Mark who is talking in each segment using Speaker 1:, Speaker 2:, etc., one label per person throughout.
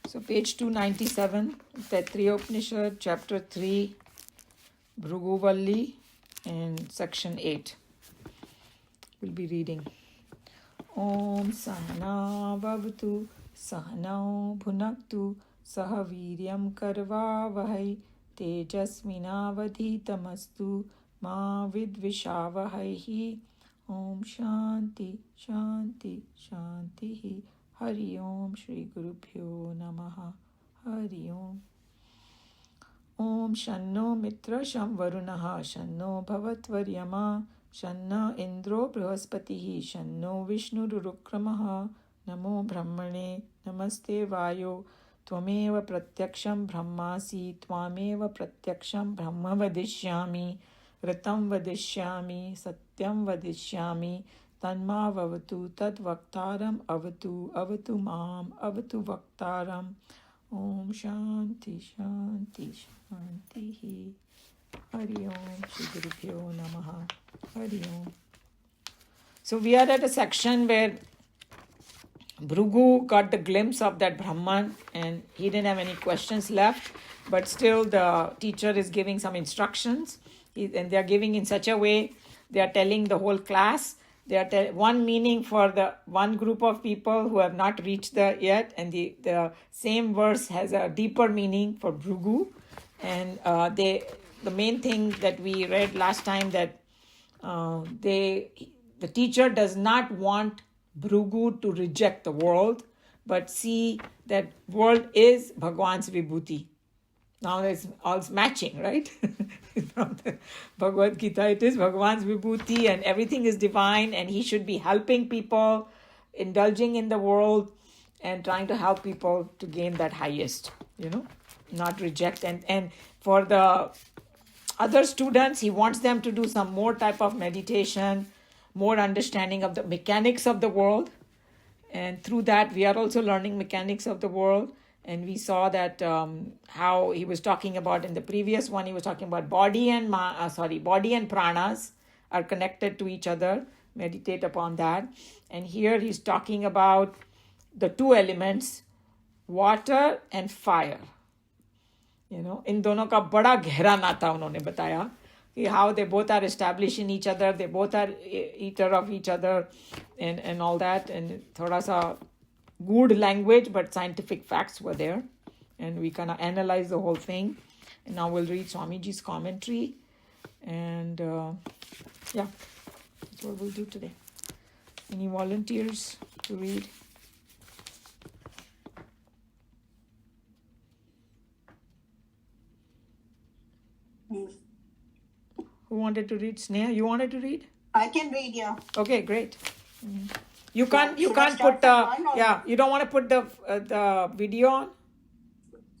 Speaker 1: So page 297, Taittiriya Upanishad, chapter 3, Bhruguvalli, and section 8. We'll be reading. Om Sahana Vavatu Sahanao Bhunaktu Saha Viryam Karva Vahai Tejasvinavadhitamastu Ma Vidvishavahaihi. Om Shanti Shanti Shanti. Hari Om Shri Gurubhyo Namaha. Hari Om. Om Shanno Mitra Sham Varunaha Shanno Bhavatvaryama Shanna Indro Brihaspatihi Shanno Vishnu Rukramaha Namo Brahmane Namaste Vayo Tvameva Pratyaksham Brahmasi Tvameva Pratyaksham Brahma Vadishyami Ritam Vadishyami Satyam Vadishyami Tanma Vavatu Tad Vaktaram Avatu Avatu Mam Avatu Vaktaram. Om Shanti Shanti Shanti. Hari Om Shri Gurubhyo Namaha. Hari Om. So we are at a section where Bhrigu got the glimpse of that Brahman and he didn't have any questions left, but still the teacher is giving some instructions and they are giving in such a way, they are telling the whole class. They are one meaning for the one group of people who have not reached the yet, and the same verse has a deeper meaning for Bhrigu. And the main thing that we read last time that the teacher does not want Bhrigu to reject the world, but see that world is Bhagwan's Vibhuti. Now it's all matching, right? From the Bhagavad Gita, it is Bhagwan's Vibhuti and everything is divine and he should be helping people, indulging in the world and trying to help people to gain that highest, not reject. And for the other students, he wants them to do some more type of meditation, more understanding of the mechanics of the world. And through that, we are also learning mechanics of the world. And we saw that how he was talking about in the previous one, he was talking about body and pranas are connected to each other. Meditate upon that. And here he's talking about the two elements, water and fire. In दोनों का बड़ा गहरा नाता उन्होंने बताया कि how they both are established in each other, they both are eater of each other and all that. And थोड़ा सा good language, but scientific facts were there. And we kind of analyze the whole thing. And now we'll read Swamiji's commentary. And that's what we'll do today. Any volunteers to read? Who wanted to read? Sneha, you wanted to read?
Speaker 2: I can read, yeah.
Speaker 1: Okay, great. Mm-hmm. You can't put you don't want to put the video on?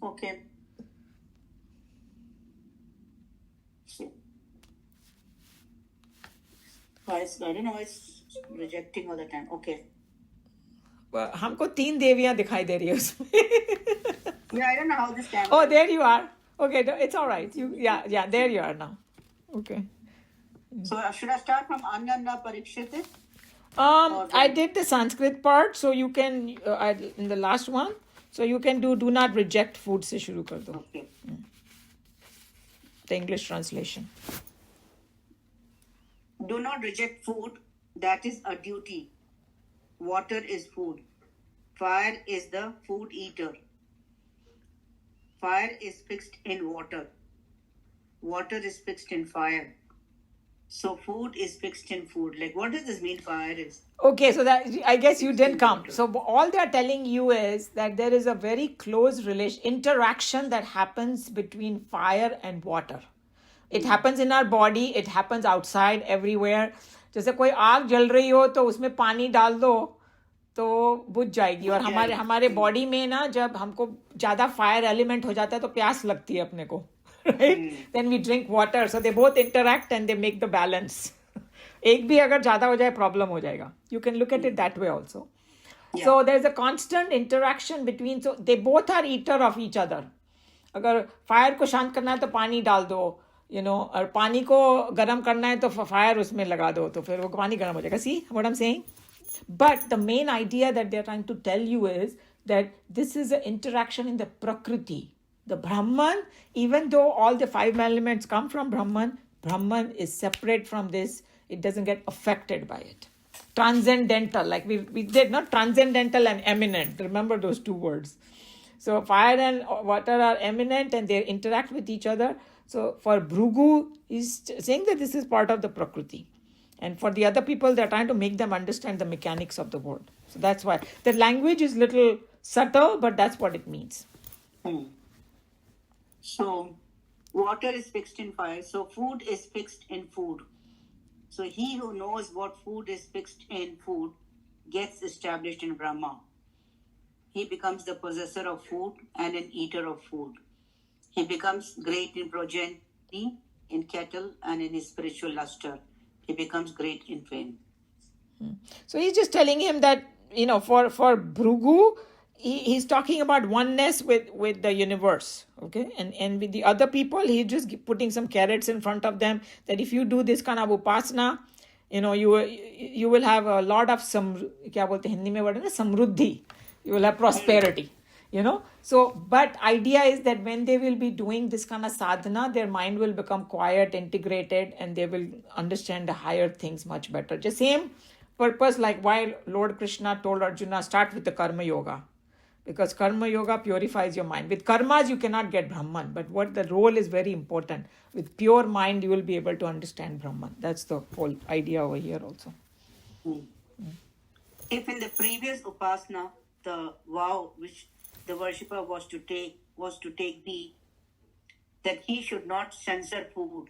Speaker 2: Okay. I don't know, it's rejecting all the time. Okay.
Speaker 1: हमको 3 देवियां दिखाई दे रही है उसमें.
Speaker 2: Yeah, I don't know how this camera.
Speaker 1: Oh, there you are. Okay, it's all right. There you are now. Okay.
Speaker 2: So should I start from Ananda Parikshite?
Speaker 1: I did the Sanskrit part, so you can in the last one, so you can do not reject food se shuru kar do.
Speaker 2: Okay.
Speaker 1: The English translation.
Speaker 2: Do not reject food, that is a duty. Water is food. Fire is the food eater. Fire is fixed in water. Water is fixed in fire. So food is fixed in food. Like, what does this mean, fire is?
Speaker 1: Okay, so that I guess you didn't come. So all they're telling you is that there is a very close interaction that happens between fire and water. It happens in our body. It happens outside, everywhere. जैसे कोई आग जल रही हो तो उसमें पानी डाल दो तो बुझ जाएगी. और हमारे बॉडी में ना जब हमको ज़्यादा फायर एलिमेंट हो जाता है तो प्यास लगती है अपने को. Right? Then we drink water. So they both interact and they make the balance. एक भी अगर ज़्यादा हो जाए problem हो जाएगा. You can look at it that way also. Yeah. So there's a constant interaction between. So they both are eater of each other. अगर fire को शांत करना है तो पानी डाल दो. और पानी को गर्म करना है तो fire उसमें लगा दो तो फिर वो पानी गर्म हो जाएगा. See what I'm saying? But the main idea that they're trying to tell you is that this is an interaction in the Prakriti. The Brahman, even though all the 5 elements come from Brahman, Brahman is separate from this. It doesn't get affected by it. Transcendental, like we did, not transcendental and eminent. Remember those 2 words. So fire and water are eminent and they interact with each other. So for Bhrigu, he's saying that this is part of the Prakriti. And for the other people, they're trying to make them understand the mechanics of the word. So that's why. The language is little subtle, but that's what it means.
Speaker 2: So water is fixed in fire. So food is fixed in food. So he who knows what food is fixed in food gets established in Brahma. He becomes the possessor of food and an eater of food. He becomes great in progeny, in cattle, and in his spiritual luster. He becomes great in fame.
Speaker 1: So he's just telling him that, for Bhrigu, he's talking about oneness with the universe. Okay. And with the other people, he's just putting some carrots in front of them that if you do this kind of upasana, you will have a lot of samruddhi. You will have prosperity. So, but idea is that when they will be doing this kind of sadhana, their mind will become quiet, integrated, and they will understand the higher things much better. Just same purpose like why Lord Krishna told Arjuna, start with the karma yoga. Because karma yoga purifies your mind. With karmas, you cannot get Brahman. But what the role is very important. With pure mind, you will be able to understand Brahman. That's the whole idea over here also.
Speaker 2: If in the previous upasana, the vow which the worshipper was to take be that he should not censor food.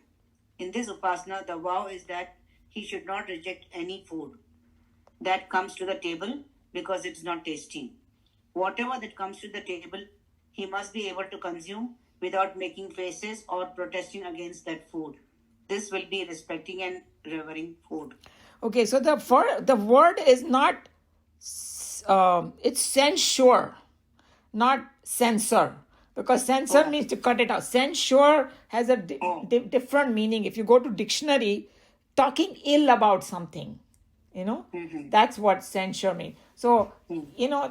Speaker 2: In this upasana, the vow is that he should not reject any food that comes to the table because it's not tasty. Whatever that comes to the table, he must be able to consume without making faces or protesting against that food. This will be respecting and revering food.
Speaker 1: Okay, so the word is not, it's censure, not censor. Because censor means to cut it out. Censure has a different meaning. If you go to dictionary, talking ill about something, that's what censure means. So,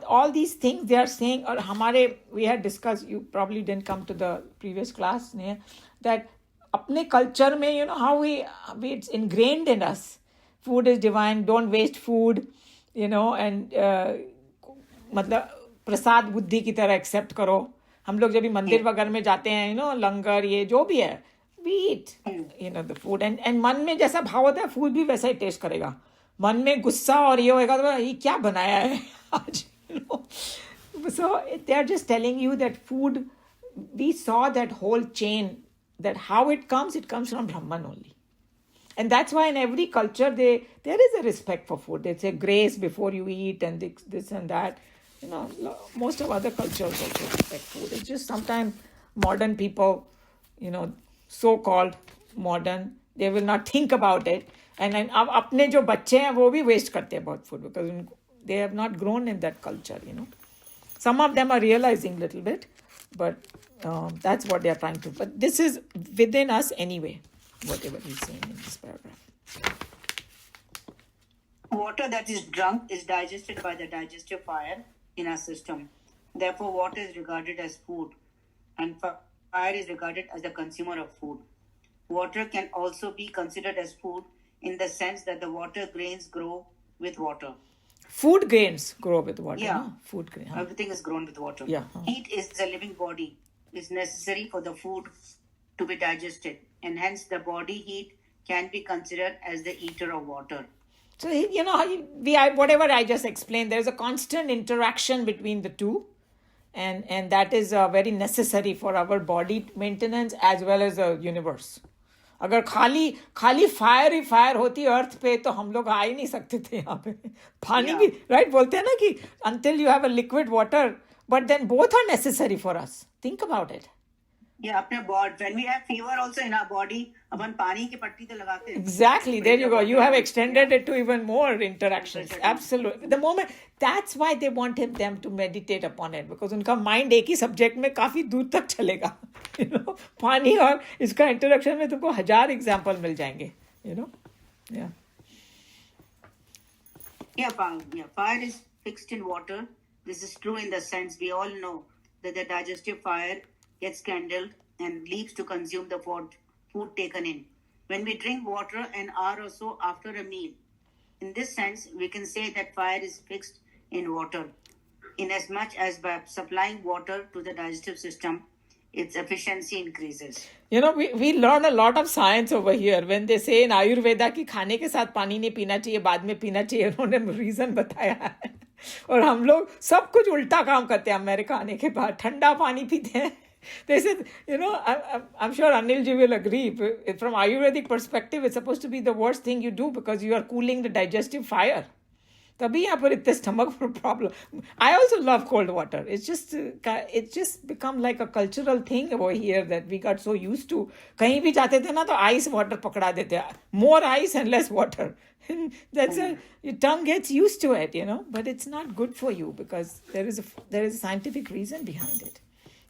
Speaker 1: all these things they are saying, or we had discussed, you probably didn't come to the previous class, that apne culture mein, how it's ingrained in us. Food is divine, don't waste food, and मतलब प्रसाद बुद्धि की तरह accept करो. हम लोग जब भी मंदिर वगैरह में जाते हैं, लंगर ये जो भी है, we eat, the food. And मन में जैसा भाव होता है, food भी वैसा ही टेस्ट करेगा. मन में गुस्सा और ये होएगा तो ये क्या बनाया है आज, So they are just telling you that food, we saw that whole chain, that how it comes from Brahman only. And that's why in every culture, there is a respect for food. They say grace before you eat and this and that. Most of other cultures also respect food. It's just sometimes modern people, so-called modern, they will not think about it. And अब अपने जो बच्चे हैं वो भी waste करते हैं बहुत food because they have not grown in that culture, Some of them are realizing a little bit, but that's what they are trying to. But this is within us anyway, whatever he's saying in this paragraph.
Speaker 2: Water that is drunk is digested by the digestive fire in our system. Therefore, water is regarded as food, and fire is regarded as the consumer of food. Water can also be considered as food in the sense that the water grains grow with water.
Speaker 1: Food grains grow with water.
Speaker 2: Yeah.
Speaker 1: Huh? Food grain. Huh?
Speaker 2: Everything is grown with water.
Speaker 1: Yeah.
Speaker 2: Heat is the living body, is necessary for the food to be digested, and hence the body heat can be considered as the eater of water.
Speaker 1: So, whatever I just explained, there's a constant interaction between the two. And that is very necessary for our body maintenance as well as the universe. अगर खाली fire ही fire होती अर्थ पे तो हम लोग आ ही नहीं सकते थे यहाँ पे. पानी भी राइट बोलते हैं ना कि until you have a liquid water, but then both are necessary for us. Think about it.
Speaker 2: Yeah, अपने body, when we have fever also in our body, अपन पानी की पट्टी तो लगाते हैं.
Speaker 1: Exactly, there you go. You have extended it to even more interactions. Absolutely. The moment, that's why they want them to meditate upon it, because उनका mind एक ही subject में काफी दूर तक चलेगा. पानी और इसका interaction में तुमको 1000 example मिल जाएंगे.
Speaker 2: Yeah, fire is fixed in water, This is true in the sense we all know that the digestive fire gets kindled and leaves to consume the food taken in. When we drink water an hour or so after a meal, in this sense, we can say that fire is fixed in water, inasmuch as by supplying water to the digestive system, its efficiency increases.
Speaker 1: You know, we learn a lot of science over here. When they say in Ayurveda कि खाने के साथ पानी नहीं पीना चाहिए, बाद में पीना चाहिए, उन्होंने रीजन बताया है. और हम लोग सब कुछ उल्टा काम करते हैं. अमेरिका आने के बाद ठंडा पानी पीते हैं. They said, you know, I'm sure Anil ji will agree. From Ayurvedic perspective, it's supposed to be the worst thing you do because you are cooling the digestive fire. तभी यहाँ पर इतने stomach problem. I also love cold water. It's just become like a cultural thing over here that we got so used to. कहीं भी जाते थे ना तो ice water पकड़ा देते. More ice and less water. Your tongue gets used to it, you know. But it's not good for you because there is a scientific reason behind it.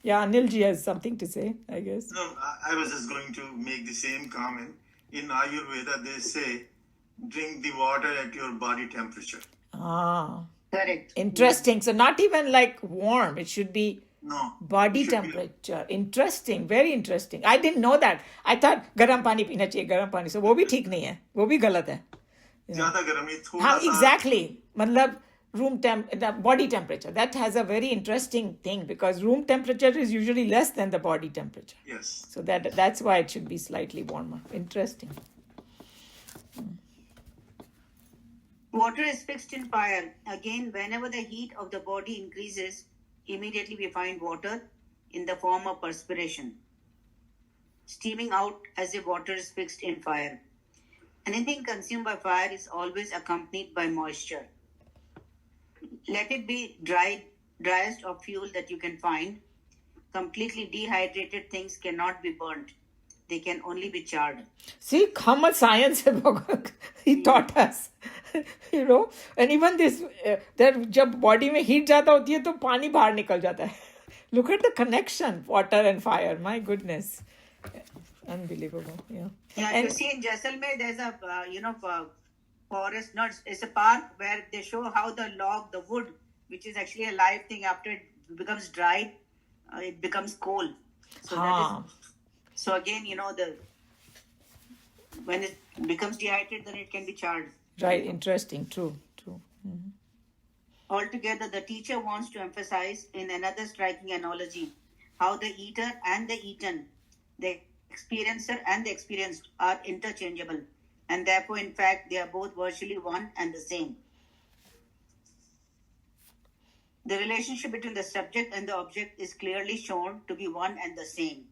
Speaker 1: Yeah, Anil ji has something to say, I guess.
Speaker 3: No, I was just going to make the same comment. In Ayurveda, they say, drink the water at your body temperature.
Speaker 1: Ah,
Speaker 2: Correct.
Speaker 1: interesting. So not even like warm. It should be
Speaker 3: No.
Speaker 1: body
Speaker 3: it should be-
Speaker 1: temperature. Interesting. Very interesting. I didn't know that. I thought गर्म पानी पीना चाहिए, गर्म पानी. So वो भी ठीक नहीं है. वो भी गलत है.
Speaker 3: ज़्यादा गर्म नहीं, थोड़ा
Speaker 1: हाँ,
Speaker 3: सा-
Speaker 1: exactly. मतलब the body temperature. That has a very interesting thing because room temperature is usually less than the body temperature.
Speaker 3: Yes.
Speaker 1: So that's why it should be slightly warmer. Interesting.
Speaker 2: Water is fixed in fire. Again, whenever the heat of the body increases, immediately we find water in the form of perspiration, steaming out as if water is fixed in fire. Anything consumed by fire is always accompanied by moisture. Let it be driest of fuel that you can find. Completely dehydrated things cannot be burnt. They can only be charred.
Speaker 1: See, how much science he taught us. You know, and even this, that जब body में heat ज़्यादा होती है तो पानी बाहर निकल जाता है. Look at the connection, water and fire. My goodness. Unbelievable. Yeah.
Speaker 2: Yeah,
Speaker 1: And-
Speaker 2: you see in Jaisalmer, there's a forest. Not it's a park where they show how the wood, which is actually a live thing, after it becomes dried, it becomes coal. So
Speaker 1: Ah.
Speaker 2: so again, when it becomes dehydrated, then it can be charred.
Speaker 1: Right, interesting. True. Mhm.
Speaker 2: Altogether, the teacher wants to emphasize in another striking analogy how the eater and the eaten, the experiencer and the experienced are interchangeable, and therefore, in fact, they are both virtually one and the same. The relationship between the subject and the object is clearly shown to be one and the same.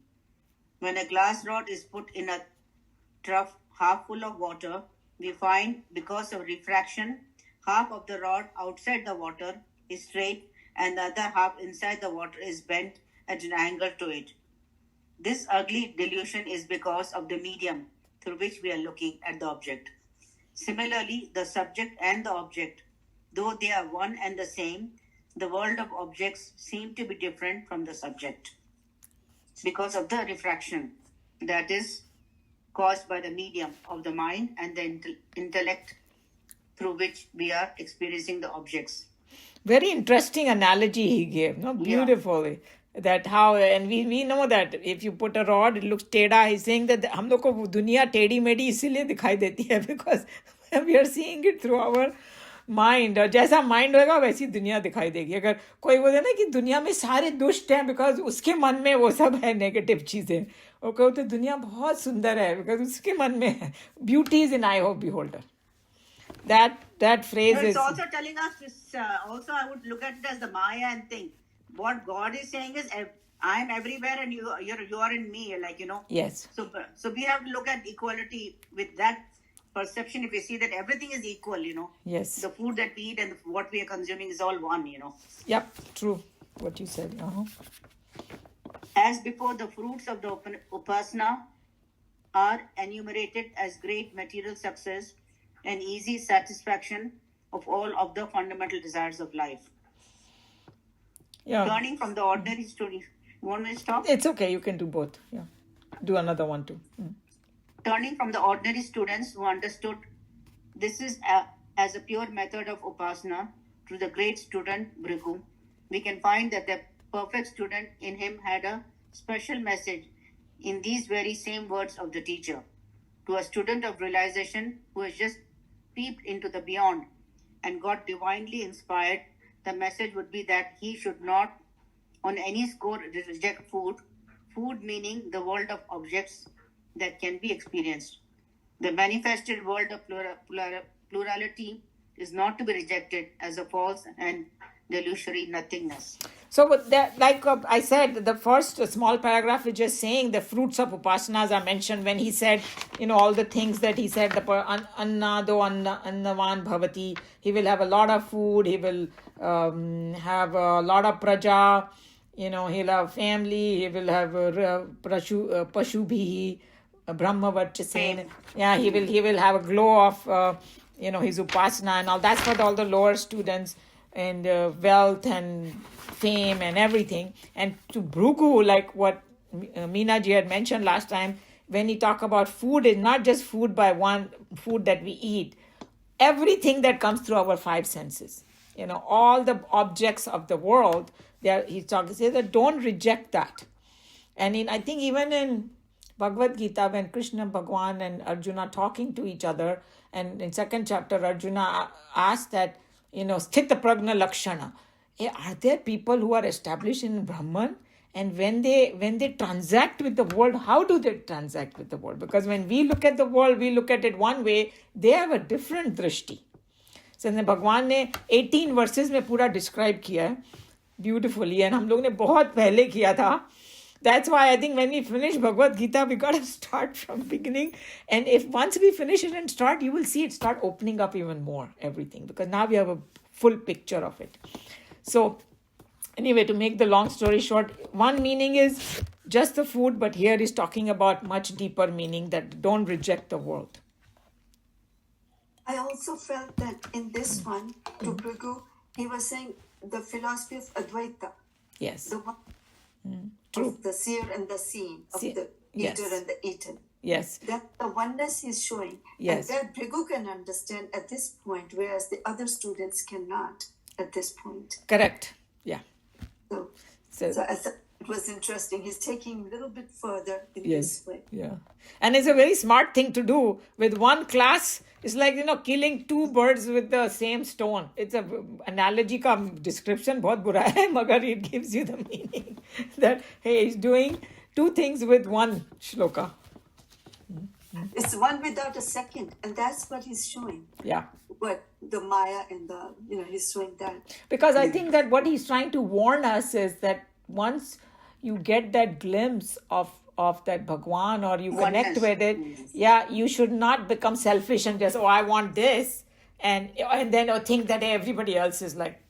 Speaker 2: When a glass rod is put in a trough half full of water, we find, because of refraction, half of the rod outside the water is straight and the other half inside the water is bent at an angle to it. This ugly delusion is because of the medium through which we are looking at the object. Similarly, the subject and the object, though they are one and the same, the world of objects seem to be different from the subject because of the refraction that is caused by the medium of the mind and the intellect through which we are experiencing the objects.
Speaker 1: Very interesting analogy he gave, no? Beautifully. That how, and we know that if you put a rod, it looks टेढ़ा. He's saying that हम लोग को दुनिया टेढ़ी मेढ़ी इसीलिए दिखाई देती है because we are seeing it through our mind. और जैसा mind होगा वैसी दुनिया दिखाई देगी. अगर कोई बोले ना कि दुनिया में सारे दुष्ट हैं because उसके मन में वो सब है negative चीजें. और कहो तो दुनिया बहुत सुंदर है because उसके मन में है. Beauty is in eye of beholder. That phrase
Speaker 2: It's
Speaker 1: is...
Speaker 2: also telling us this, also I would look at it as the Maya and think what God is saying is I am everywhere and you are in me,
Speaker 1: Yes.
Speaker 2: So we have to look at equality with that perception. If we see that everything is equal,
Speaker 1: Yes.
Speaker 2: the food that we eat and what we are consuming is all one,
Speaker 1: Yep, true. What you said.
Speaker 2: As before, the fruits of the upasana are enumerated as great material success and easy satisfaction of all of the fundamental desires of life.
Speaker 1: Yeah.
Speaker 2: Turning from the ordinary student, you want me to stop?
Speaker 1: It's okay. You can do both. Yeah. Do another one too.
Speaker 2: Turning from the ordinary students who understood this is as a pure method of upasana to the great student Bhrigu, we can find that the perfect student in him had a special message in these very same words of the teacher. To a student of realization who has just peeped into the beyond and got divinely inspired, the message would be that he should not, on any score, reject food. Food meaning the world of objects that can be experienced. The manifested world of plurality is not to be rejected as a false and delusory nothingness.
Speaker 1: So with that, like I said, the first small paragraph is just saying the fruits of upasanas are mentioned when he said, all the things that he said, the annado annavan bhavati, he will have a lot of food, he will have a lot of praja, he'll have family, he will have pashubhi, brahmavarchasen. Yeah, he will have a glow of, his upasana and all. That's for all the lower students, and wealth and fame and everything. And to Bhrigu, like what Meena ji had mentioned last time, when he talk about food, is not just food by one food that we eat, everything that comes through our five senses, all the objects of the world, he's talking, says that don't reject that. And I think even in Bhagavad Gita, when Krishna, Bhagwan and Arjuna talking to each other, and in second chapter, Arjuna asked that, Sthita Pragna Lakshana, are there people who are established in Brahman? And when they transact with the world, how do they transact with the world? Because when we look at the world, we look at it one way, they have a different drishti. So Bhagwan ने 18 verses में पूरा describe किया है beautifully, and हम लोग ने बहुत पहले किया था. That's why I think when we finish Bhagavad Gita, we got to start from beginning. And if once we finish it and start, you will see it start opening up even more, everything. Because now we have a full picture of it. So anyway, to make the long story short, one meaning is just the food, but here he's talking about much deeper meaning, that don't reject the world.
Speaker 4: I also felt that in this one, to Bhrigu, he was saying the philosophy of Advaita.
Speaker 1: Yes.
Speaker 4: The one
Speaker 1: True.
Speaker 4: of the seer and the seen, of the
Speaker 1: Yes.
Speaker 4: eater and the eaten.
Speaker 1: Yes.
Speaker 4: That the oneness he's showing.
Speaker 1: Yes.
Speaker 4: And that Bhrigu can understand at this point, whereas the other students cannot at this point.
Speaker 1: Correct. Yeah.
Speaker 4: So I thought it was interesting. He's taking a little bit further in this way.
Speaker 1: Yeah. And it's a very smart thing to do. With one class, it's like, killing two birds with the same stone. It's a analogy ka description bahut bura hai, magar it gives you the meaning that, hey, he's doing two things with one shloka.
Speaker 4: It's one without a second. And that's what he's showing.
Speaker 1: Yeah.
Speaker 4: But the Maya and he's showing that.
Speaker 1: Because I think that what he's trying to warn us is that once you get that glimpse of that Bhagwan, or you connect with it, you should not become selfish and just, I want this, and then think that everybody else is like,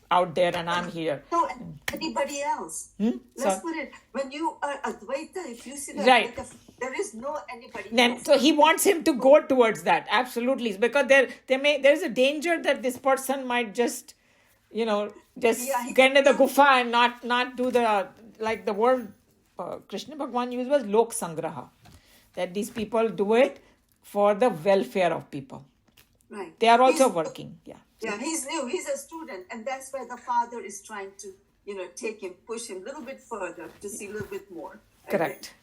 Speaker 1: out there and I'm here.
Speaker 4: No, anybody else. Let's put it, when you are Advaita, if you see that,
Speaker 1: right,
Speaker 4: there is no anybody else.
Speaker 1: So he wants him to go towards that, get there's a danger that this person might just, get into the gufa and not do the word Krishna Bhagwan used was lok sangraha, that these people do it for the welfare of people.
Speaker 4: Right.
Speaker 1: They are also working. Yeah.
Speaker 4: Yeah, he's new. He's a student, and that's why the father is trying to, take him, push him a little bit further to see a little bit more.
Speaker 1: Correct.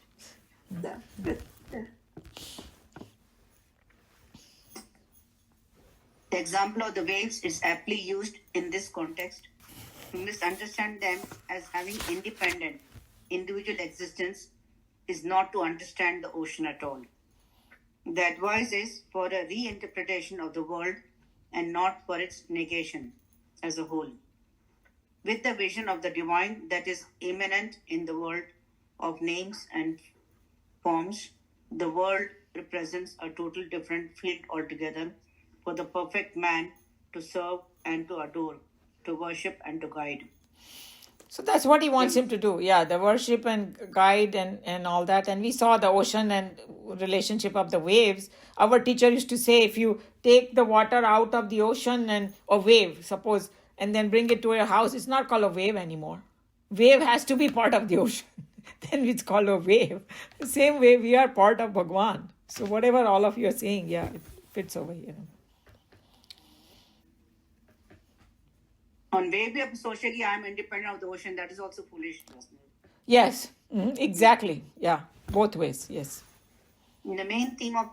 Speaker 4: Yeah.
Speaker 2: The example of the waves is aptly used in this context. To misunderstand them as having independent, individual existence is not to understand the ocean at all. The advice is for a reinterpretation of the world and not for its negation as a whole. With the vision of the divine that is immanent in the world of names and forms, the world represents a total different field altogether for the perfect man to serve and to adore, to worship and to guide.
Speaker 1: So that's what he wants him to do. Yeah, the worship and guide and all that. And we saw the ocean and relationship of the waves. Our teacher used to say, if you take the water out of the ocean and a wave, suppose, and then bring it to your house, it's not called a wave anymore. Wave has to be part of the ocean. Then it's called a wave. The same way we are part of Bhagwan. So whatever all of you are saying, it fits over here.
Speaker 2: On way up socially, I am independent of the ocean. That is also foolish.
Speaker 1: Yes, exactly. Yeah, both ways. Yes.
Speaker 2: The main theme of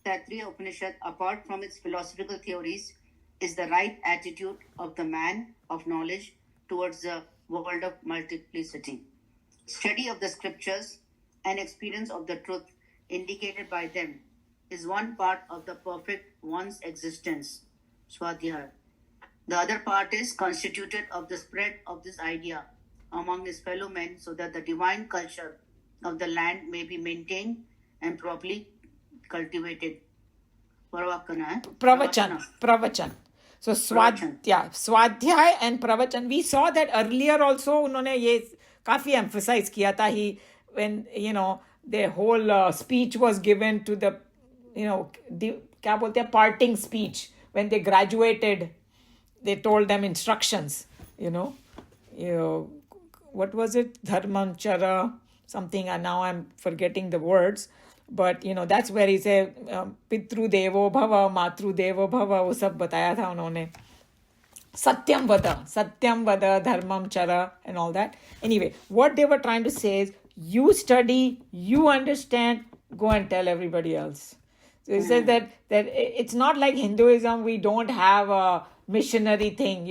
Speaker 2: Taittiriya Upanishad, apart from its philosophical theories, is the right attitude of the man of knowledge towards the world of multiplicity. Study of the scriptures and experience of the truth indicated by them is one part of the perfect one's existence, Swadhyaya. The other part is constituted of the spread of this idea among his fellow men so that the divine culture of the land may be maintained and properly cultivated.
Speaker 1: Pravachan. So Swadhyay and Pravachan. We saw that earlier also. उन्होंने ये काफी emphasize किया था. He, when their whole speech was given to the क्या बोलते हैं, parting speech when they graduated. They told them instructions. What was it? Dharmam Chara something, and now I'm forgetting the words. But that's where he said Pitru Devo Bhava, Matru Devo Bhava, वो सब बताया था उन्होंने. Satyam Vada, Dharmam Chara, and all that. Anyway, what they were trying to say is, you study, you understand, go and tell everybody else. So he said that it's not like Hinduism, we don't have a missionary thing,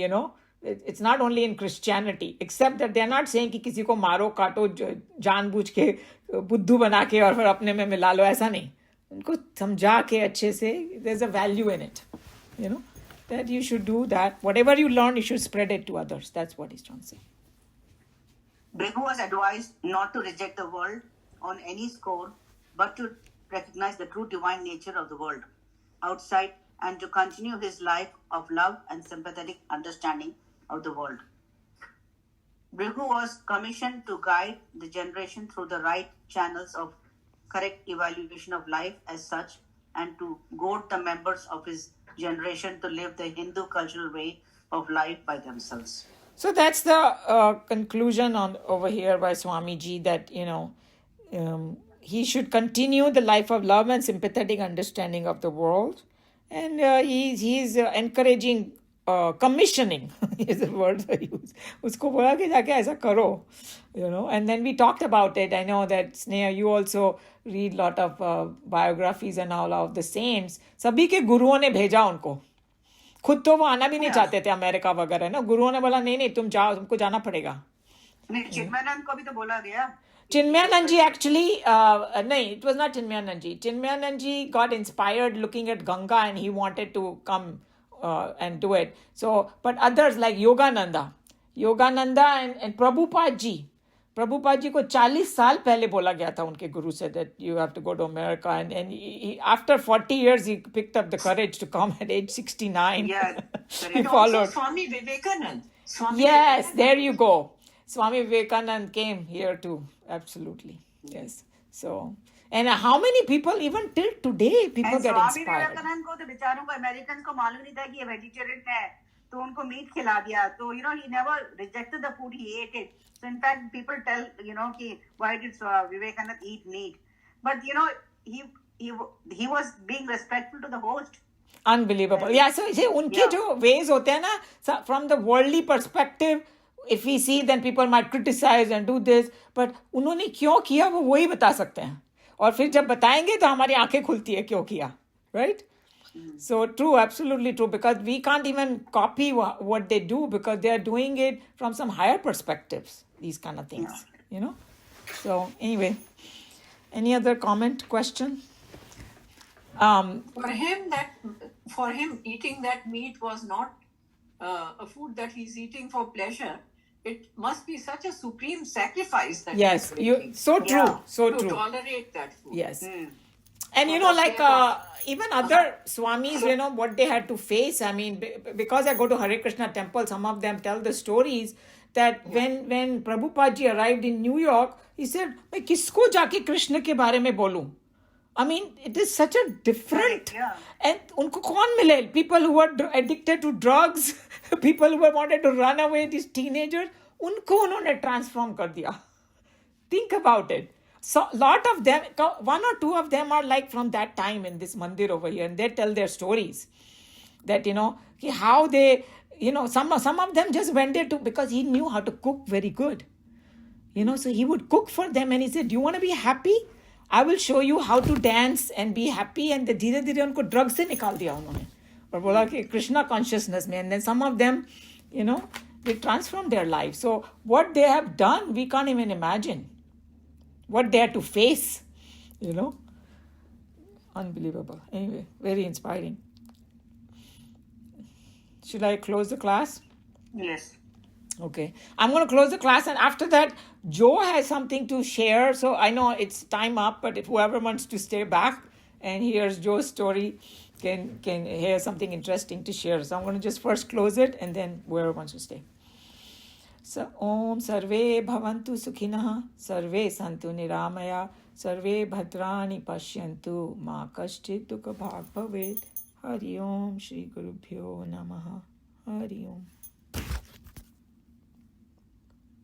Speaker 1: It's not only in Christianity, except that they're not saying कि किसी को मारो काटो जानबूझ के बुद्धू बना के और फिर अपने में मिला लो, ऐसा नहीं. उनको समझा के अच्छे से, there's a value in it, that you should do that. Whatever you learn, you should spread it to others. That's what he's trying to say.
Speaker 2: Bhrigu was advised not to reject the world on any score, but to recognize the true divine nature of the world outside and to continue his life of love and sympathetic understanding of the world. Bhrigu was commissioned to guide the generation through the right channels of correct evaluation of life as such, and to goad the members of his generation to live the Hindu cultural way of life by themselves.
Speaker 1: So that's the conclusion over here by Swamiji, that he should continue the life of love and sympathetic understanding of the world, and he's encouraging commissioning is the word I use. Usko bola ki jaake aisa karo, and then we talked about it. I know that Sneha, you also read lot of biographies and all of the saints. सभी के गुरुओं ने भेजा उनको. खुद तो वो आना भी नहीं चाहते थे अमेरिका वगैरह ना. गुरुओं ने बोला नहीं तुम जाओ, तुमको जाना पड़ेगा.
Speaker 2: चिन्मयानंद को भी तो बोला गया.
Speaker 1: Chinmayanand ji actually, no, it was not Chinmayanand ji. Chinmayanand ji got inspired looking at Ganga and he wanted to come and do it. So, but others like Yogananda and Prabhupada ji को 40 साल पहले बोला गया था उनके गुरु से that you have to go to America, and he, after 40 years he picked up the courage to come at age 69.
Speaker 2: Yeah,
Speaker 1: he followed.
Speaker 5: Also Swami Vivekanand.
Speaker 1: Yes, there you go. Swami Vivekanand came here too. Absolutely. Yes. So, and how many people, even till today, people get inspired.
Speaker 2: Vivekanand को तो बेचारों को Americans को मालूम नहीं था कि ये vegetarian है, तो उनको meat खिला दिया. So he never rejected the food, he ate it. So in fact, people tell कि why did Vivekanand eat meat? But he was being respectful to the host.
Speaker 1: Unbelievable. Yeah. So उनके जो ways होते हैं ना, from the worldly perspective, if we see, then people might criticize and do this, but उन्होंने क्यों किया वो वही बता सकते हैं, और फिर जब बताएंगे तो हमारी आंखें खुलती है क्यों किया, right? So true, absolutely true, because we can't even copy what they do, because they are doing it from some higher perspectives, these kind of things, So anyway, any other comment, question?
Speaker 5: For him eating that meat was not a food that he's eating for pleasure. It must be such a supreme sacrifice that
Speaker 1: yes, so true,
Speaker 5: yeah,
Speaker 1: so
Speaker 5: to
Speaker 1: true.
Speaker 5: Tolerate that food.
Speaker 1: Yes. And even other swamis, what they had to face. I mean, because I go to Hare Krishna temple, some of them tell the stories that when Prabhupada ji arrived in New York, he said, मैं किसको जाके कृष्ण के बारे में बोलूं? I mean, it is such a different, and उनको कौन मिले? People who were addicted to drugs, people who wanted to run away, these teenagers, उनको उन्होंने transform कर दिया. Think about it. So lot of them, 1 or 2 of them are like from that time in this mandir over here, and they tell their stories that, how they some of them just went there because he knew how to cook very good. So he would cook for them and he said, do you want to be happy? I will show you how to dance and be happy. And धीरे धीरे उनको drug से निकाल दिया उन्होंने और बोला कि कृष्णा कॉन्शियसनेस में. And then some of them, they transformed their life. So what they have done, we can't even imagine. What they had to face, Unbelievable. Anyway, very inspiring. Should I close the class?
Speaker 2: Yes.
Speaker 1: Okay. I'm going to close the class, and after that, Joe has something to share. So I know it's time up, but if whoever wants to stay back and hears Joe's story can hear something interesting to share. So I'm going to just first close it, and then whoever wants to stay. So Om Sarve Bhavantu Sukhinah, Sarve Santu Niramaya, Sarve Bhadrani Pashyantu, Ma Kashchit Dukha Bhag Bhavet. Hari Om Shri Gurubhyo Namaha. Hari Om.